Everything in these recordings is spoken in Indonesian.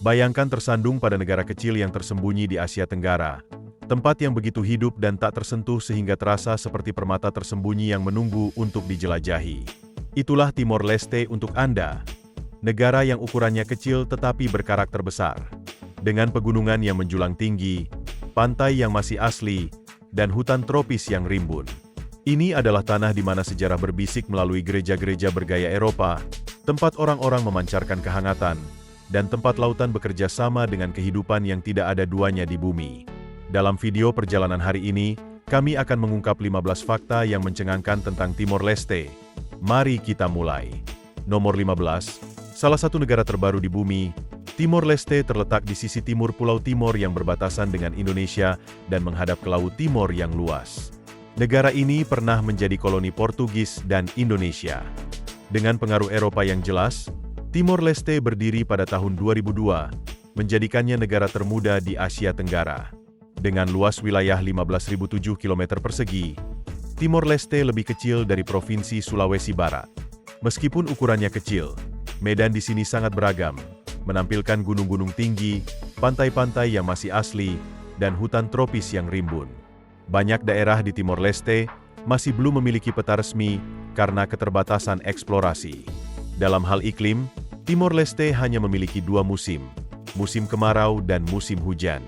Bayangkan tersandung pada negara kecil yang tersembunyi di Asia Tenggara. Tempat yang begitu hidup dan tak tersentuh sehingga terasa seperti permata tersembunyi yang menunggu untuk dijelajahi. Itulah Timor Leste untuk Anda. Negara yang ukurannya kecil tetapi berkarakter besar. Dengan pegunungan yang menjulang tinggi, pantai yang masih asli, dan hutan tropis yang rimbun. Ini adalah tanah di mana sejarah berbisik melalui gereja-gereja bergaya Eropa, tempat orang-orang memancarkan kehangatan, dan tempat lautan bekerja sama dengan kehidupan yang tidak ada duanya di bumi. Dalam video perjalanan hari ini, kami akan mengungkap 15 fakta yang mencengangkan tentang Timor Leste. Mari kita mulai. Nomor 15, salah satu negara terbaru di bumi, Timor Leste terletak di sisi timur Pulau Timor yang berbatasan dengan Indonesia dan menghadap ke Laut Timor yang luas. Negara ini pernah menjadi koloni Portugis dan Indonesia. Dengan pengaruh Eropa yang jelas, Timor Leste berdiri pada tahun 2002, menjadikannya negara termuda di Asia Tenggara. Dengan luas wilayah 15.007 km persegi, Timor Leste lebih kecil dari Provinsi Sulawesi Barat. Meskipun ukurannya kecil, medan di sini sangat beragam, menampilkan gunung-gunung tinggi, pantai-pantai yang masih asli, dan hutan tropis yang rimbun. Banyak daerah di Timor Leste masih belum memiliki peta resmi karena keterbatasan eksplorasi. Dalam hal iklim, Timor Leste hanya memiliki 2 musim, musim kemarau dan musim hujan.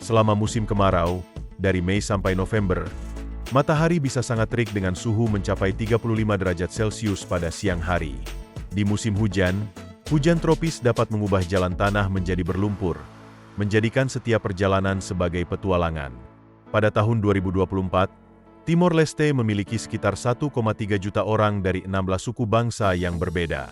Selama musim kemarau, dari Mei sampai November, matahari bisa sangat terik dengan suhu mencapai 35 derajat Celcius pada siang hari. Di musim hujan, hujan tropis dapat mengubah jalan tanah menjadi berlumpur, menjadikan setiap perjalanan sebagai petualangan. Pada tahun 2024, Timor Leste memiliki sekitar 1,3 juta orang dari 16 suku bangsa yang berbeda.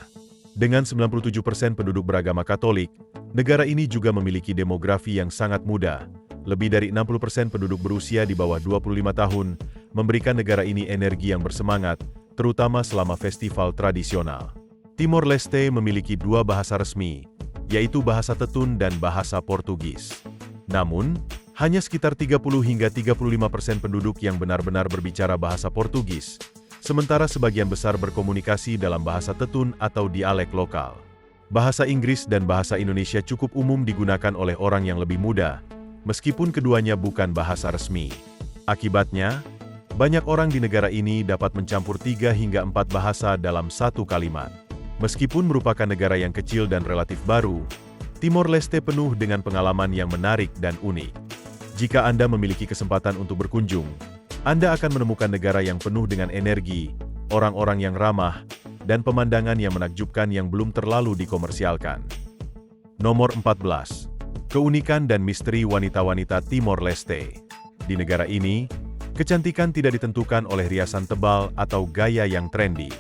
Dengan 97% penduduk beragama Katolik, negara ini juga memiliki demografi yang sangat muda. Lebih dari 60% penduduk berusia di bawah 25 tahun, memberikan negara ini energi yang bersemangat, terutama selama festival tradisional. Timor Leste memiliki 2 bahasa resmi, yaitu bahasa Tetun dan bahasa Portugis. Namun, hanya sekitar 30 hingga 35% penduduk yang benar-benar berbicara bahasa Portugis, sementara sebagian besar berkomunikasi dalam bahasa Tetun atau dialek lokal. Bahasa Inggris dan bahasa Indonesia cukup umum digunakan oleh orang yang lebih muda, meskipun keduanya bukan bahasa resmi. Akibatnya, banyak orang di negara ini dapat mencampur 3 hingga 4 bahasa dalam satu kalimat. Meskipun merupakan negara yang kecil dan relatif baru, Timor Leste penuh dengan pengalaman yang menarik dan unik. Jika Anda memiliki kesempatan untuk berkunjung, Anda akan menemukan negara yang penuh dengan energi, orang-orang yang ramah, dan pemandangan yang menakjubkan yang belum terlalu dikomersialkan. Nomor 14. Keunikan dan misteri wanita-wanita Timor Leste. Di negara ini, kecantikan tidak ditentukan oleh riasan tebal atau gaya yang trendy.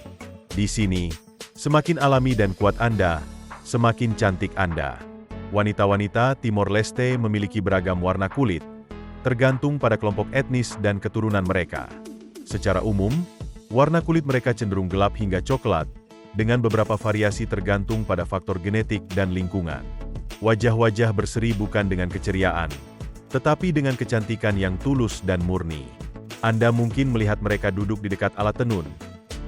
Di sini, semakin alami dan kuat Anda, semakin cantik Anda. Wanita-wanita Timor Leste memiliki beragam warna kulit, tergantung pada kelompok etnis dan keturunan mereka. Secara umum, warna kulit mereka cenderung gelap hingga coklat, dengan beberapa variasi tergantung pada faktor genetik dan lingkungan. Wajah-wajah berseri bukan dengan keceriaan, tetapi dengan kecantikan yang tulus dan murni. Anda mungkin melihat mereka duduk di dekat alat tenun,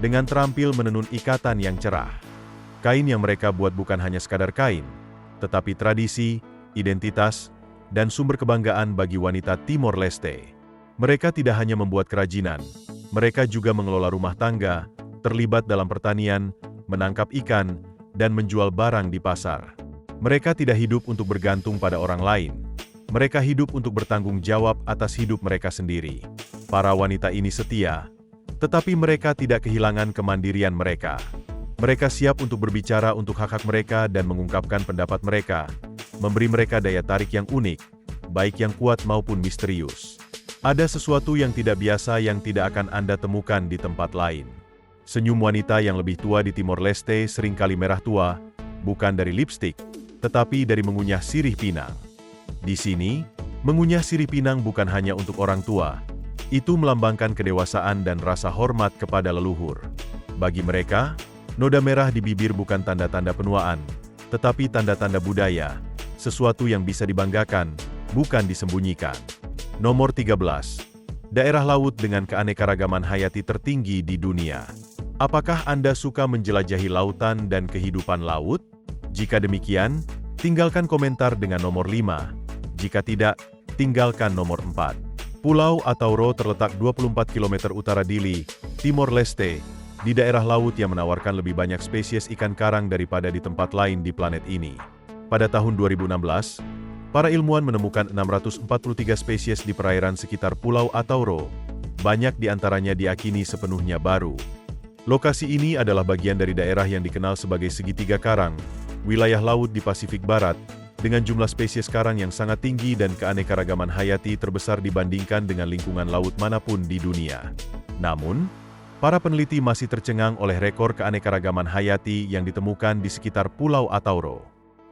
dengan terampil menenun ikatan yang cerah. Kain yang mereka buat bukan hanya sekadar kain, tetapi tradisi, identitas, dan sumber kebanggaan bagi wanita Timor Leste. Mereka tidak hanya membuat kerajinan, mereka juga mengelola rumah tangga, terlibat dalam pertanian, menangkap ikan, dan menjual barang di pasar. Mereka tidak hidup untuk bergantung pada orang lain. Mereka hidup untuk bertanggung jawab atas hidup mereka sendiri. Para wanita ini setia, tetapi mereka tidak kehilangan kemandirian mereka. Mereka siap untuk berbicara untuk hak-hak mereka dan mengungkapkan pendapat mereka, memberi mereka daya tarik yang unik, baik yang kuat maupun misterius. Ada sesuatu yang tidak biasa yang tidak akan Anda temukan di tempat lain. Senyum wanita yang lebih tua di Timor Leste seringkali merah tua, bukan dari lipstik, tetapi dari mengunyah sirih pinang. Di sini, mengunyah sirih pinang bukan hanya untuk orang tua. Itu melambangkan kedewasaan dan rasa hormat kepada leluhur. Bagi mereka, noda merah di bibir bukan tanda-tanda penuaan, tetapi tanda-tanda budaya, sesuatu yang bisa dibanggakan, bukan disembunyikan. Nomor 13. Daerah laut dengan keanekaragaman hayati tertinggi di dunia. Apakah Anda suka menjelajahi lautan dan kehidupan laut? Jika demikian, Tinggalkan komentar dengan nomor 5. Jika tidak, tinggalkan nomor 4. Pulau Atauro terletak 24 km utara Dili, Timor Leste, di daerah laut yang menawarkan lebih banyak spesies ikan karang daripada di tempat lain di planet ini. Pada tahun 2016, para ilmuwan menemukan 643 spesies di perairan sekitar Pulau Atauro. Banyak di antaranya diakini sepenuhnya baru. Lokasi ini adalah bagian dari daerah yang dikenal sebagai segitiga karang, wilayah laut di Pasifik Barat, dengan jumlah spesies karang yang sangat tinggi dan keanekaragaman hayati terbesar dibandingkan dengan lingkungan laut manapun di dunia. Namun, para peneliti masih tercengang oleh rekor keanekaragaman hayati yang ditemukan di sekitar Pulau Atauro.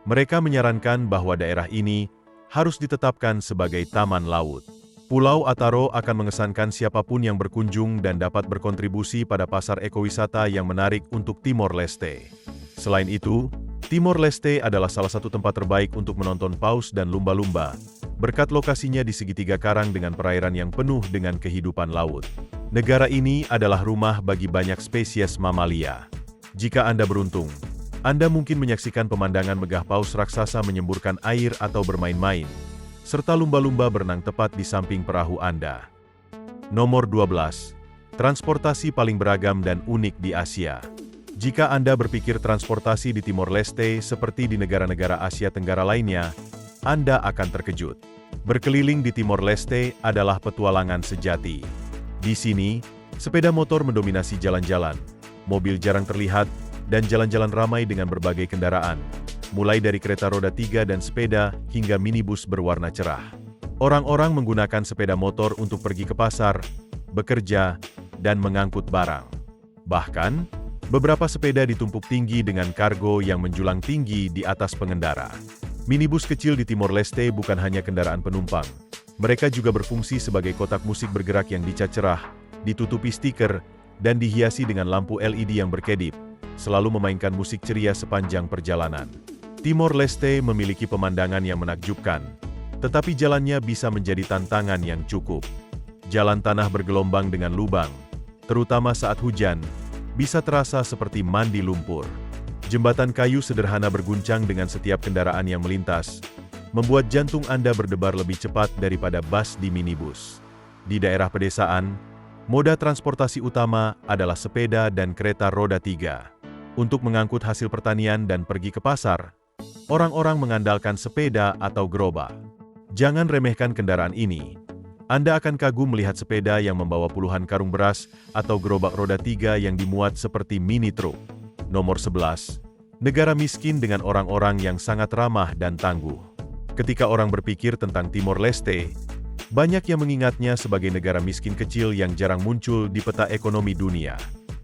Mereka menyarankan bahwa daerah ini harus ditetapkan sebagai taman laut. Pulau Atauro akan mengesankan siapapun yang berkunjung dan dapat berkontribusi pada pasar ekowisata yang menarik untuk Timor Leste. Selain itu, Timor Leste adalah salah satu tempat terbaik untuk menonton paus dan lumba-lumba, berkat lokasinya di segitiga karang dengan perairan yang penuh dengan kehidupan laut. Negara ini adalah rumah bagi banyak spesies mamalia. Jika Anda beruntung, Anda mungkin menyaksikan pemandangan megah paus raksasa menyemburkan air atau bermain-main, serta lumba-lumba berenang tepat di samping perahu Anda. Nomor 12. Transportasi paling beragam dan unik di Asia. Jika Anda berpikir transportasi di Timor Leste seperti di negara-negara Asia Tenggara lainnya, Anda akan terkejut. Berkeliling di Timor Leste adalah petualangan sejati. Di sini, sepeda motor mendominasi jalan-jalan, mobil jarang terlihat, dan jalan-jalan ramai dengan berbagai kendaraan, mulai dari kereta roda 3 dan sepeda hingga minibus berwarna cerah. Orang-orang menggunakan sepeda motor untuk pergi ke pasar, bekerja, dan mengangkut barang. Bahkan, beberapa sepeda ditumpuk tinggi dengan kargo yang menjulang tinggi di atas pengendara. Minibus kecil di Timor Leste bukan hanya kendaraan penumpang. Mereka juga berfungsi sebagai kotak musik bergerak yang dicat cerah, ditutupi stiker, dan dihiasi dengan lampu LED yang berkedip, selalu memainkan musik ceria sepanjang perjalanan. Timor Leste memiliki pemandangan yang menakjubkan, tetapi jalannya bisa menjadi tantangan yang cukup. Jalan tanah bergelombang dengan lubang, terutama saat hujan, bisa terasa seperti mandi lumpur. Jembatan kayu sederhana berguncang dengan setiap kendaraan yang melintas, membuat jantung Anda berdebar lebih cepat daripada bas di minibus. Di daerah pedesaan, moda transportasi utama adalah sepeda dan kereta roda 3. Untuk mengangkut hasil pertanian dan pergi ke pasar, orang-orang mengandalkan sepeda atau gerobak. Jangan remehkan kendaraan ini. Anda akan kagum melihat sepeda yang membawa puluhan karung beras atau gerobak roda 3 yang dimuat seperti mini truk. Nomor 11. Negara miskin dengan orang-orang yang sangat ramah dan tangguh. Ketika orang berpikir tentang Timor Leste, banyak yang mengingatnya sebagai negara miskin kecil yang jarang muncul di peta ekonomi dunia.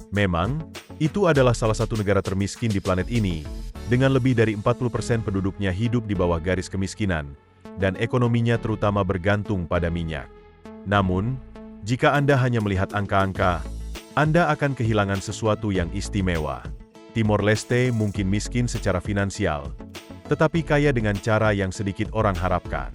Memang, itu adalah salah satu negara termiskin di planet ini, dengan lebih dari 40% penduduknya hidup di bawah garis kemiskinan, dan ekonominya terutama bergantung pada minyak. Namun, jika Anda hanya melihat angka-angka, Anda akan kehilangan sesuatu yang istimewa. Timor Leste mungkin miskin secara finansial, tetapi kaya dengan cara yang sedikit orang harapkan.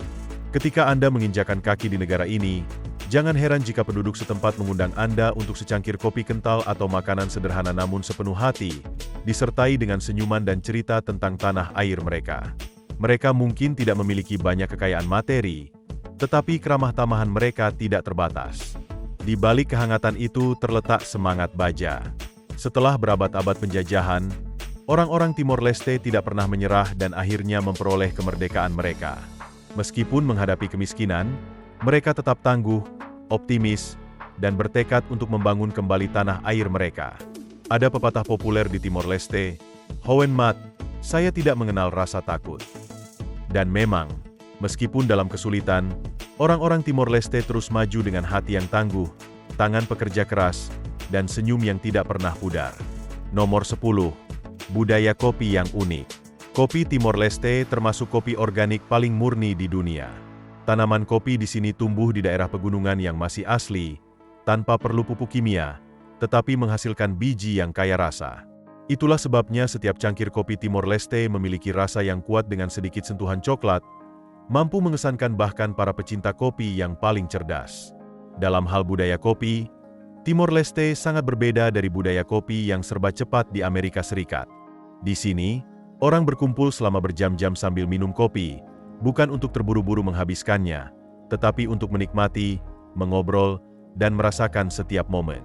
Ketika Anda menginjakan kaki di negara ini, jangan heran jika penduduk setempat mengundang Anda untuk secangkir kopi kental atau makanan sederhana namun sepenuh hati, disertai dengan senyuman dan cerita tentang tanah air mereka. Mereka mungkin tidak memiliki banyak kekayaan materi, tetapi keramah tamahan mereka tidak terbatas. Di balik kehangatan itu terletak semangat baja. Setelah berabad-abad penjajahan, orang-orang Timor Leste tidak pernah menyerah dan akhirnya memperoleh kemerdekaan mereka. Meskipun menghadapi kemiskinan, mereka tetap tangguh, optimis, dan bertekad untuk membangun kembali tanah air mereka. Ada pepatah populer di Timor Leste, "Hoen mat, saya tidak mengenal rasa takut." Dan memang, meskipun dalam kesulitan, orang-orang Timor Leste terus maju dengan hati yang tangguh, tangan pekerja keras, dan senyum yang tidak pernah pudar. Nomor 10. Budaya kopi yang unik. Kopi Timor Leste termasuk kopi organik paling murni di dunia. Tanaman kopi di sini tumbuh di daerah pegunungan yang masih asli, tanpa perlu pupuk kimia, tetapi menghasilkan biji yang kaya rasa. Itulah sebabnya setiap cangkir kopi Timor Leste memiliki rasa yang kuat dengan sedikit sentuhan coklat, mampu mengesankan bahkan para pecinta kopi yang paling cerdas. Dalam hal budaya kopi, Timor Leste sangat berbeda dari budaya kopi yang serba cepat di Amerika Serikat. Di sini, Orang berkumpul selama berjam-jam sambil minum kopi, bukan untuk terburu-buru menghabiskannya, tetapi untuk menikmati, mengobrol, dan merasakan setiap momen.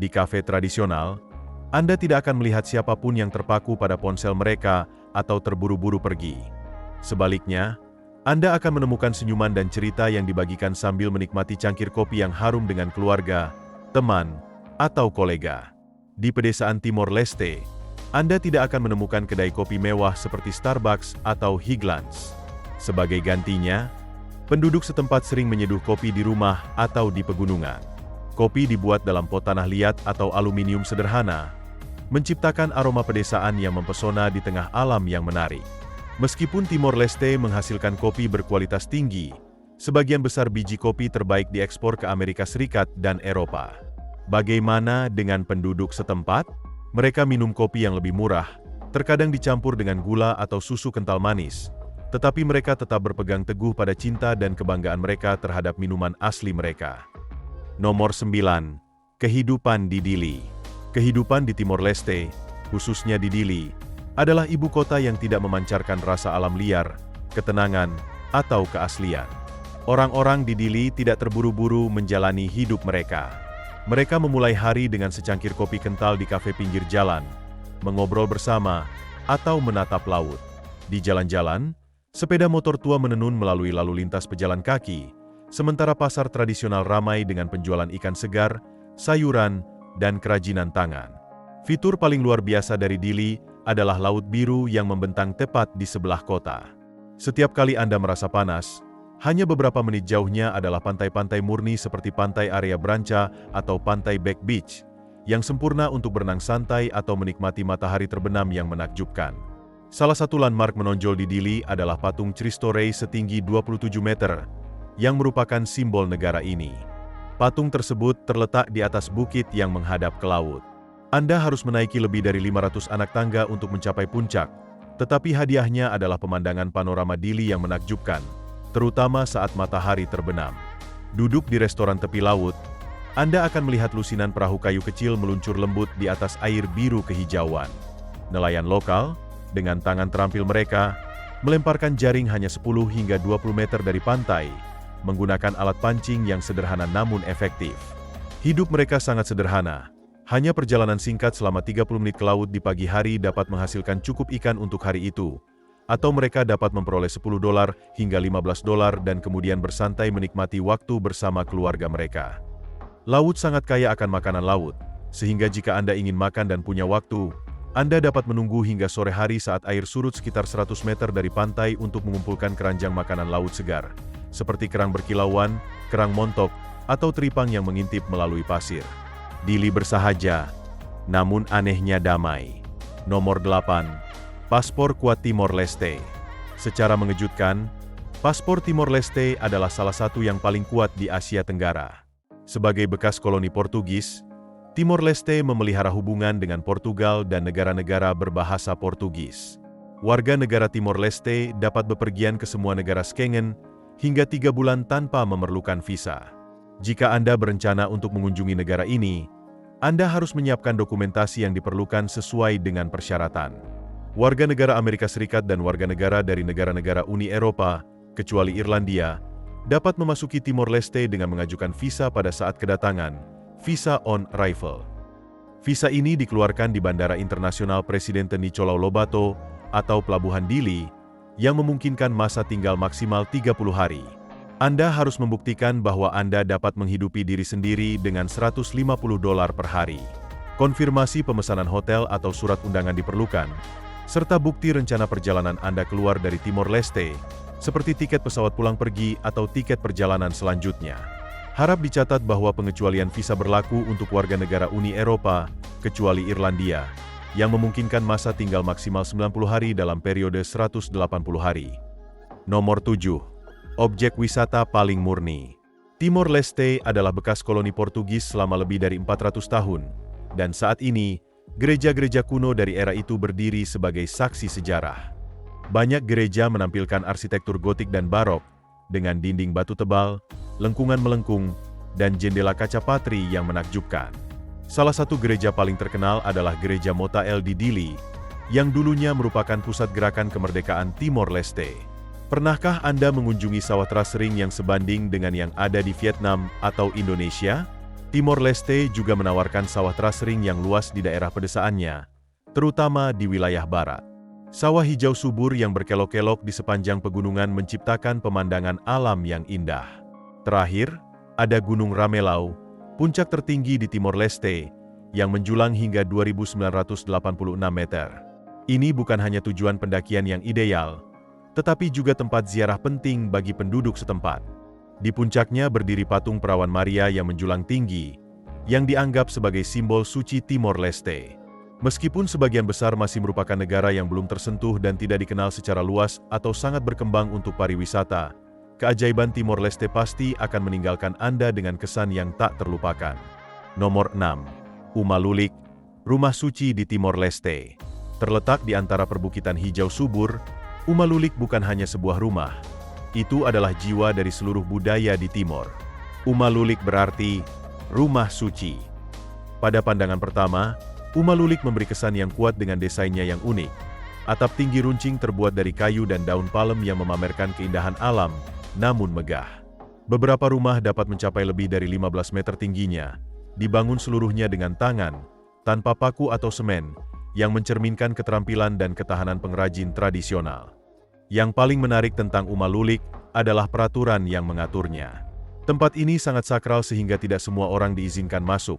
Di kafe tradisional, Anda tidak akan melihat siapapun yang terpaku pada ponsel mereka atau terburu-buru pergi. Sebaliknya, Anda akan menemukan senyuman dan cerita yang dibagikan sambil menikmati cangkir kopi yang harum dengan keluarga, teman, atau kolega. Di pedesaan Timor Leste, Anda tidak akan menemukan kedai kopi mewah seperti Starbucks atau Higlands. Sebagai gantinya, penduduk setempat sering menyeduh kopi di rumah atau di pegunungan. Kopi dibuat dalam pot tanah liat atau aluminium sederhana, menciptakan aroma pedesaan yang mempesona di tengah alam yang menarik. Meskipun Timor Leste menghasilkan kopi berkualitas tinggi, sebagian besar biji kopi terbaik diekspor ke Amerika Serikat dan Eropa. Bagaimana dengan penduduk setempat? Mereka minum kopi yang lebih murah, terkadang dicampur dengan gula atau susu kental manis, tetapi mereka tetap berpegang teguh pada cinta dan kebanggaan mereka terhadap minuman asli mereka. Nomor 9. Kehidupan di Dili. Kehidupan di Timor Leste, khususnya di Dili, adalah ibu kota yang tidak memancarkan rasa alam liar, ketenangan, atau keaslian. Orang-orang di Dili tidak terburu-buru menjalani hidup mereka. Mereka memulai hari dengan secangkir kopi kental di kafe pinggir jalan, mengobrol bersama, atau menatap laut. Di jalan-jalan, sepeda motor tua menenun melalui lalu lintas pejalan kaki, sementara pasar tradisional ramai dengan penjualan ikan segar, sayuran, dan kerajinan tangan. Fitur paling luar biasa dari Dili adalah laut biru yang membentang tepat di sebelah kota. Setiap kali Anda merasa panas, hanya beberapa menit jauhnya adalah pantai-pantai murni seperti Pantai Area Branca atau Pantai Back Beach, yang sempurna untuk berenang santai atau menikmati matahari terbenam yang menakjubkan. Salah satu landmark menonjol di Dili adalah patung Cristo Rei setinggi 27 meter, yang merupakan simbol negara ini. Patung tersebut terletak di atas bukit yang menghadap ke laut. Anda harus menaiki lebih dari 500 anak tangga untuk mencapai puncak, tetapi hadiahnya adalah pemandangan panorama Dili yang menakjubkan, terutama saat matahari terbenam. Duduk di restoran tepi laut, Anda akan melihat lusinan perahu kayu kecil meluncur lembut di atas air biru kehijauan. Nelayan lokal, dengan tangan terampil mereka, melemparkan jaring hanya 10 hingga 20 meter dari pantai, menggunakan alat pancing yang sederhana namun efektif. Hidup mereka sangat sederhana. Hanya perjalanan singkat selama 30 menit ke laut di pagi hari dapat menghasilkan cukup ikan untuk hari itu, atau mereka dapat memperoleh $10 hingga $15 dan kemudian bersantai menikmati waktu bersama keluarga mereka. Laut sangat kaya akan makanan laut, sehingga jika Anda ingin makan dan punya waktu, Anda dapat menunggu hingga sore hari saat air surut sekitar 100 meter dari pantai untuk mengumpulkan keranjang makanan laut segar, seperti kerang berkilauan, kerang montok, atau teripang yang mengintip melalui pasir. Dili bersahaja, namun anehnya damai. Nomor 8. Paspor kuat Timor Leste. Secara mengejutkan, paspor Timor Leste adalah salah satu yang paling kuat di Asia Tenggara. Sebagai bekas koloni Portugis, Timor Leste memelihara hubungan dengan Portugal dan negara-negara berbahasa Portugis. Warga negara Timor Leste dapat bepergian ke semua negara Schengen hingga 3 bulan tanpa memerlukan visa. Jika Anda berencana untuk mengunjungi negara ini, Anda harus menyiapkan dokumentasi yang diperlukan sesuai dengan persyaratan. Warga negara Amerika Serikat dan warga negara dari negara-negara Uni Eropa, kecuali Irlandia, dapat memasuki Timor Leste dengan mengajukan visa pada saat kedatangan, visa on arrival. Visa ini dikeluarkan di Bandara Internasional Presidente Nicolau Lobato atau Pelabuhan Dili, yang memungkinkan masa tinggal maksimal 30 hari. Anda harus membuktikan bahwa Anda dapat menghidupi diri sendiri dengan $150 per hari. Konfirmasi pemesanan hotel atau surat undangan diperlukan, serta bukti rencana perjalanan Anda keluar dari Timor Leste, seperti tiket pesawat pulang pergi atau tiket perjalanan selanjutnya. Harap dicatat bahwa pengecualian visa berlaku untuk warga negara Uni Eropa, kecuali Irlandia, yang memungkinkan masa tinggal maksimal 90 hari dalam periode 180 hari. Nomor 7. Objek wisata paling murni. Timor Leste adalah bekas koloni Portugis selama lebih dari 400 tahun, dan saat ini, gereja-gereja kuno dari era itu berdiri sebagai saksi sejarah. Banyak gereja menampilkan arsitektur gotik dan barok, dengan dinding batu tebal, lengkungan melengkung, dan jendela kaca patri yang menakjubkan. Salah satu gereja paling terkenal adalah Gereja Motael di Dili, yang dulunya merupakan pusat gerakan kemerdekaan Timor Leste. Pernahkah Anda mengunjungi sawah terasering yang sebanding dengan yang ada di Vietnam atau Indonesia? Timor Leste juga menawarkan sawah terasering yang luas di daerah pedesaannya, terutama di wilayah barat. Sawah hijau subur yang berkelok-kelok di sepanjang pegunungan menciptakan pemandangan alam yang indah. Terakhir, ada Gunung Ramelau, puncak tertinggi di Timor Leste, yang menjulang hingga 2.986 meter. Ini bukan hanya tujuan pendakian yang ideal, tetapi juga tempat ziarah penting bagi penduduk setempat. Di puncaknya berdiri patung Perawan Maria yang menjulang tinggi, yang dianggap sebagai simbol suci Timor Leste. Meskipun sebagian besar masih merupakan negara yang belum tersentuh dan tidak dikenal secara luas atau sangat berkembang untuk pariwisata, keajaiban Timor Leste pasti akan meninggalkan Anda dengan kesan yang tak terlupakan. Nomor 6. Umalulik, rumah suci di Timor Leste. Terletak di antara perbukitan hijau subur, Umalulik bukan hanya sebuah rumah. Itu adalah jiwa dari seluruh budaya di Timor. Umalulik berarti rumah suci. Pada pandangan pertama, Umalulik memberi kesan yang kuat dengan desainnya yang unik. Atap tinggi runcing terbuat dari kayu dan daun palem yang memamerkan keindahan alam, namun megah. Beberapa rumah dapat mencapai lebih dari 15 meter tingginya, dibangun seluruhnya dengan tangan, tanpa paku atau semen, yang mencerminkan keterampilan dan ketahanan pengrajin tradisional. Yang paling menarik tentang Umalulik adalah peraturan yang mengaturnya. Tempat ini sangat sakral sehingga tidak semua orang diizinkan masuk.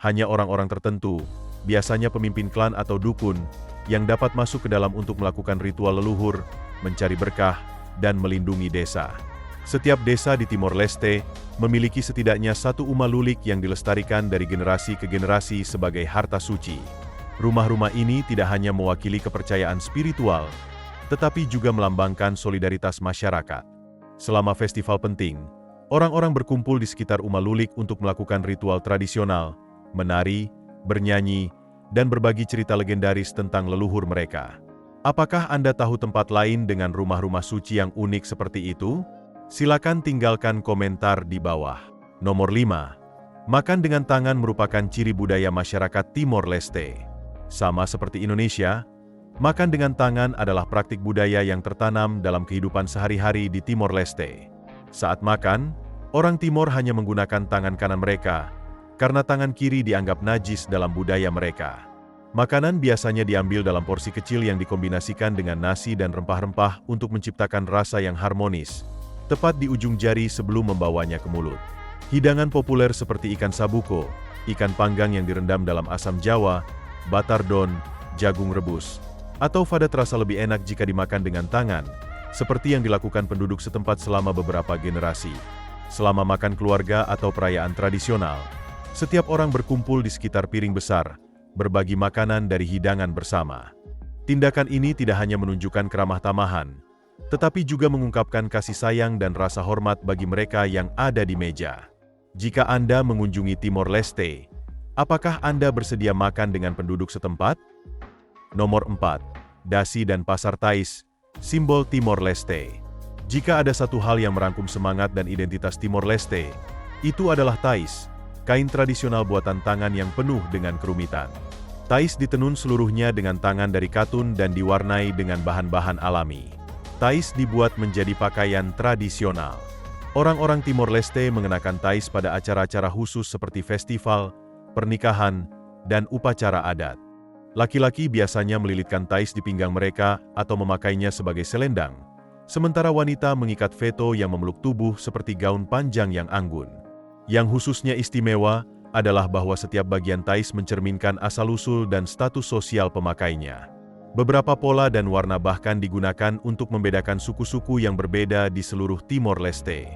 Hanya orang-orang tertentu, biasanya pemimpin klan atau dukun, yang dapat masuk ke dalam untuk melakukan ritual leluhur, mencari berkah, dan melindungi desa. Setiap desa di Timor Leste memiliki setidaknya satu Umalulik yang dilestarikan dari generasi ke generasi sebagai harta suci. Rumah-rumah ini tidak hanya mewakili kepercayaan spiritual, tetapi juga melambangkan solidaritas masyarakat. Selama festival penting, orang-orang berkumpul di sekitar Umalulik untuk melakukan ritual tradisional, menari, bernyanyi, dan berbagi cerita legendaris tentang leluhur mereka. Apakah Anda tahu tempat lain dengan rumah-rumah suci yang unik seperti itu? Silakan tinggalkan komentar di bawah. Nomor 5. Makan dengan tangan merupakan ciri budaya masyarakat Timor Leste. Sama seperti Indonesia, makan dengan tangan adalah praktik budaya yang tertanam dalam kehidupan sehari-hari di Timor Leste. Saat makan, orang Timor hanya menggunakan tangan kanan mereka, karena tangan kiri dianggap najis dalam budaya mereka. Makanan biasanya diambil dalam porsi kecil yang dikombinasikan dengan nasi dan rempah-rempah untuk menciptakan rasa yang harmonis, tepat di ujung jari sebelum membawanya ke mulut. Hidangan populer seperti ikan sabuko, ikan panggang yang direndam dalam asam jawa, batardon, jagung rebus, atau fada terasa lebih enak jika dimakan dengan tangan, seperti yang dilakukan penduduk setempat selama beberapa generasi. Selama makan keluarga atau perayaan tradisional, setiap orang berkumpul di sekitar piring besar, berbagi makanan dari hidangan bersama. Tindakan ini tidak hanya menunjukkan keramah tamahan, tetapi juga mengungkapkan kasih sayang dan rasa hormat bagi mereka yang ada di meja. Jika Anda mengunjungi Timor Leste, apakah Anda bersedia makan dengan penduduk setempat? Nomor 4. Dasi dan Pasar Thais, simbol Timor Leste. Jika ada satu hal yang merangkum semangat dan identitas Timor Leste, itu adalah Thais, kain tradisional buatan tangan yang penuh dengan kerumitan. Thais ditenun seluruhnya dengan tangan dari katun dan diwarnai dengan bahan-bahan alami. Thais dibuat menjadi pakaian tradisional. Orang-orang Timor Leste mengenakan Thais pada acara-acara khusus seperti festival, pernikahan, dan upacara adat. Laki-laki biasanya melilitkan Thais di pinggang mereka atau memakainya sebagai selendang, sementara wanita mengikat veto yang memeluk tubuh seperti gaun panjang yang anggun. Yang khususnya istimewa adalah bahwa setiap bagian Thais mencerminkan asal-usul dan status sosial pemakainya. Beberapa pola dan warna bahkan digunakan untuk membedakan suku-suku yang berbeda di seluruh Timor Leste.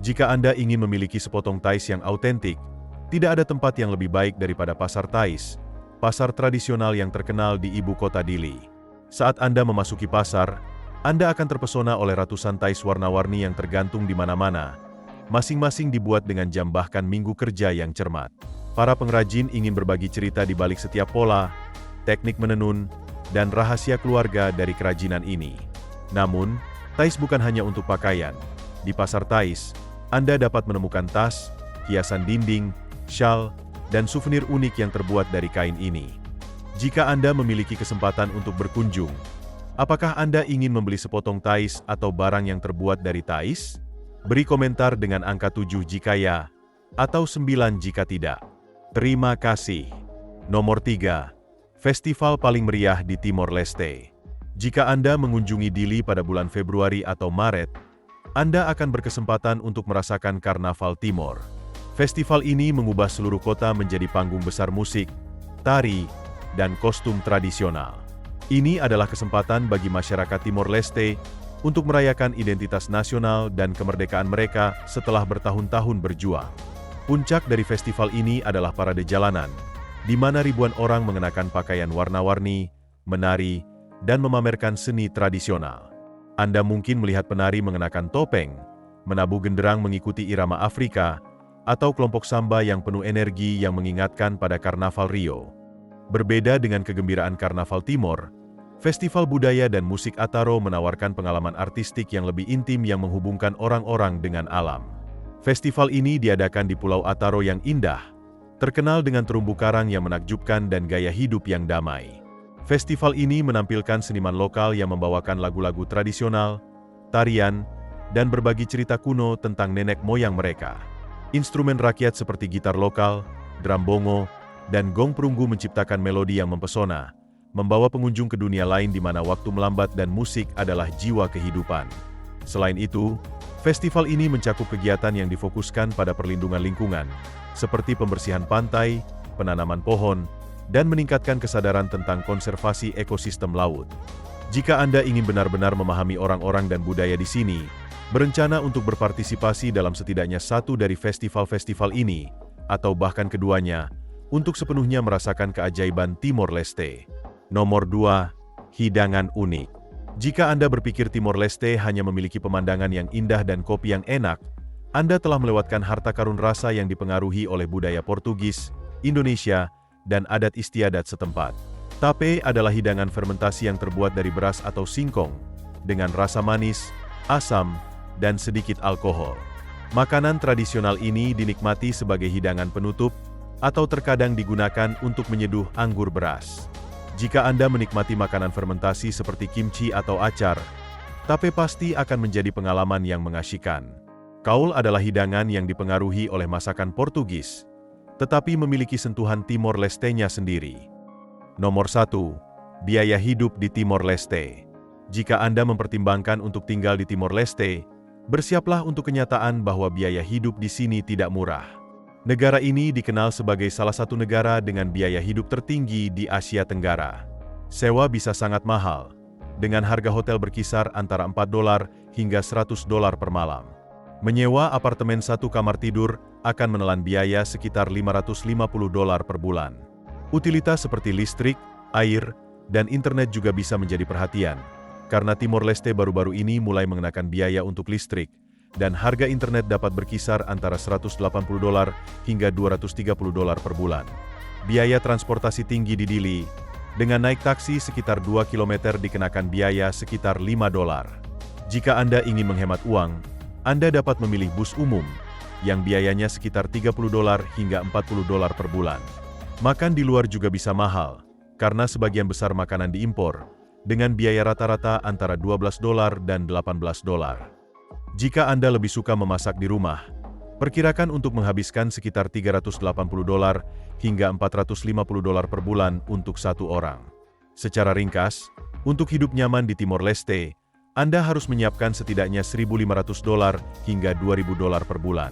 Jika Anda ingin memiliki sepotong Thais yang autentik, tidak ada tempat yang lebih baik daripada Pasar Thais, pasar tradisional yang terkenal di ibu kota Dili. Saat Anda memasuki pasar, Anda akan terpesona oleh ratusan Thais warna-warni yang tergantung di mana-mana. Masing-masing dibuat dengan jam bahkan minggu kerja yang cermat. Para pengrajin ingin berbagi cerita di balik setiap pola, teknik menenun, dan rahasia keluarga dari kerajinan ini. Namun, Thais bukan hanya untuk pakaian. Di Pasar Thais, Anda dapat menemukan tas, hiasan dinding, syal, dan souvenir unik yang terbuat dari kain ini. Jika Anda memiliki kesempatan untuk berkunjung, apakah Anda ingin membeli sepotong tais atau barang yang terbuat dari tais? Beri komentar dengan angka 7 jika ya, atau 9 jika tidak. Terima kasih. Nomor 3. Festival paling meriah di Timor Leste. Jika Anda mengunjungi Dili pada bulan Februari atau Maret, Anda akan berkesempatan untuk merasakan Karnaval Timor. Festival ini mengubah seluruh kota menjadi panggung besar musik, tari, dan kostum tradisional. Ini adalah kesempatan bagi masyarakat Timor Leste untuk merayakan identitas nasional dan kemerdekaan mereka setelah bertahun-tahun berjuang. Puncak dari festival ini adalah parade jalanan, di mana ribuan orang mengenakan pakaian warna-warni, menari, dan memamerkan seni tradisional. Anda mungkin melihat penari mengenakan topeng, menabuh genderang mengikuti irama Afrika, atau kelompok samba yang penuh energi yang mengingatkan pada Karnaval Rio. Berbeda dengan kegembiraan Karnaval Timor, festival budaya dan musik Ataro menawarkan pengalaman artistik yang lebih intim yang menghubungkan orang-orang dengan alam. Festival ini diadakan di Pulau Ataro yang indah, terkenal dengan terumbu karang yang menakjubkan dan gaya hidup yang damai. Festival ini menampilkan seniman lokal yang membawakan lagu-lagu tradisional, tarian, dan berbagi cerita kuno tentang nenek moyang mereka. Instrumen rakyat seperti gitar lokal, drum bongo, dan gong perunggu menciptakan melodi yang mempesona, membawa pengunjung ke dunia lain di mana waktu melambat dan musik adalah jiwa kehidupan. Selain itu, festival ini mencakup kegiatan yang difokuskan pada perlindungan lingkungan, seperti pembersihan pantai, penanaman pohon, dan meningkatkan kesadaran tentang konservasi ekosistem laut. Jika Anda ingin benar-benar memahami orang-orang dan budaya di sini, berencana untuk berpartisipasi dalam setidaknya satu dari festival-festival ini, atau bahkan keduanya, untuk sepenuhnya merasakan keajaiban Timor Leste. Nomor 2. Hidangan unik. Jika Anda berpikir Timor Leste hanya memiliki pemandangan yang indah dan kopi yang enak, Anda telah melewatkan harta karun rasa yang dipengaruhi oleh budaya Portugis, Indonesia, dan adat istiadat setempat. Tape adalah hidangan fermentasi yang terbuat dari beras atau singkong, dengan rasa manis, asam, dan sedikit alkohol. Makanan tradisional ini dinikmati sebagai hidangan penutup, atau terkadang digunakan untuk menyeduh anggur beras. Jika Anda menikmati makanan fermentasi seperti kimchi atau acar, tape pasti akan menjadi pengalaman yang mengasyikkan. Kaul adalah hidangan yang dipengaruhi oleh masakan Portugis, tetapi memiliki sentuhan Timor Leste-nya sendiri. Nomor 1. Biaya hidup di Timor Leste. Jika Anda mempertimbangkan untuk tinggal di Timor Leste, bersiaplah untuk kenyataan bahwa biaya hidup di sini tidak murah. Negara ini dikenal sebagai salah satu negara dengan biaya hidup tertinggi di Asia Tenggara. Sewa bisa sangat mahal, dengan harga hotel berkisar antara $4 hingga $100 per malam. Menyewa apartemen satu kamar tidur akan menelan biaya sekitar $550 per bulan. Utilitas seperti listrik, air, dan internet juga bisa menjadi perhatian, karena Timor Leste baru-baru ini mulai mengenakan biaya untuk listrik, dan harga internet dapat berkisar antara $180 hingga $230 per bulan. Biaya transportasi tinggi di Dili, dengan naik taksi sekitar 2 km dikenakan biaya sekitar $5. Jika Anda ingin menghemat uang, Anda dapat memilih bus umum, yang biayanya sekitar $30 hingga $40 per bulan. Makan di luar juga bisa mahal, karena sebagian besar makanan diimpor, dengan biaya rata-rata antara $12 dan $18. Jika Anda lebih suka memasak di rumah, perkirakan untuk menghabiskan sekitar $380 hingga $450 per bulan untuk satu orang. Secara ringkas, untuk hidup nyaman di Timor Leste, Anda harus menyiapkan setidaknya $1.500 hingga $2.000 per bulan.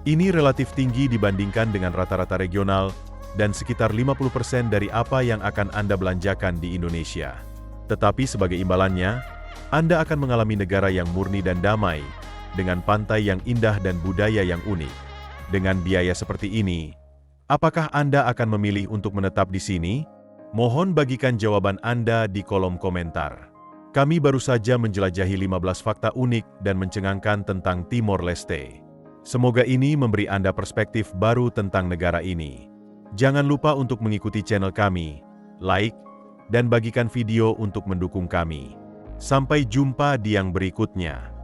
Ini relatif tinggi dibandingkan dengan rata-rata regional dan sekitar 50% dari apa yang akan Anda belanjakan di Indonesia. Tetapi sebagai imbalannya, Anda akan mengalami negara yang murni dan damai, dengan pantai yang indah dan budaya yang unik. Dengan biaya seperti ini, apakah Anda akan memilih untuk menetap di sini? Mohon bagikan jawaban Anda di kolom komentar. Kami baru saja menjelajahi 15 fakta unik dan mencengangkan tentang Timor Leste. Semoga ini memberi Anda perspektif baru tentang negara ini. Jangan lupa untuk mengikuti channel kami, like, dan bagikan video untuk mendukung kami. Sampai jumpa di yang berikutnya.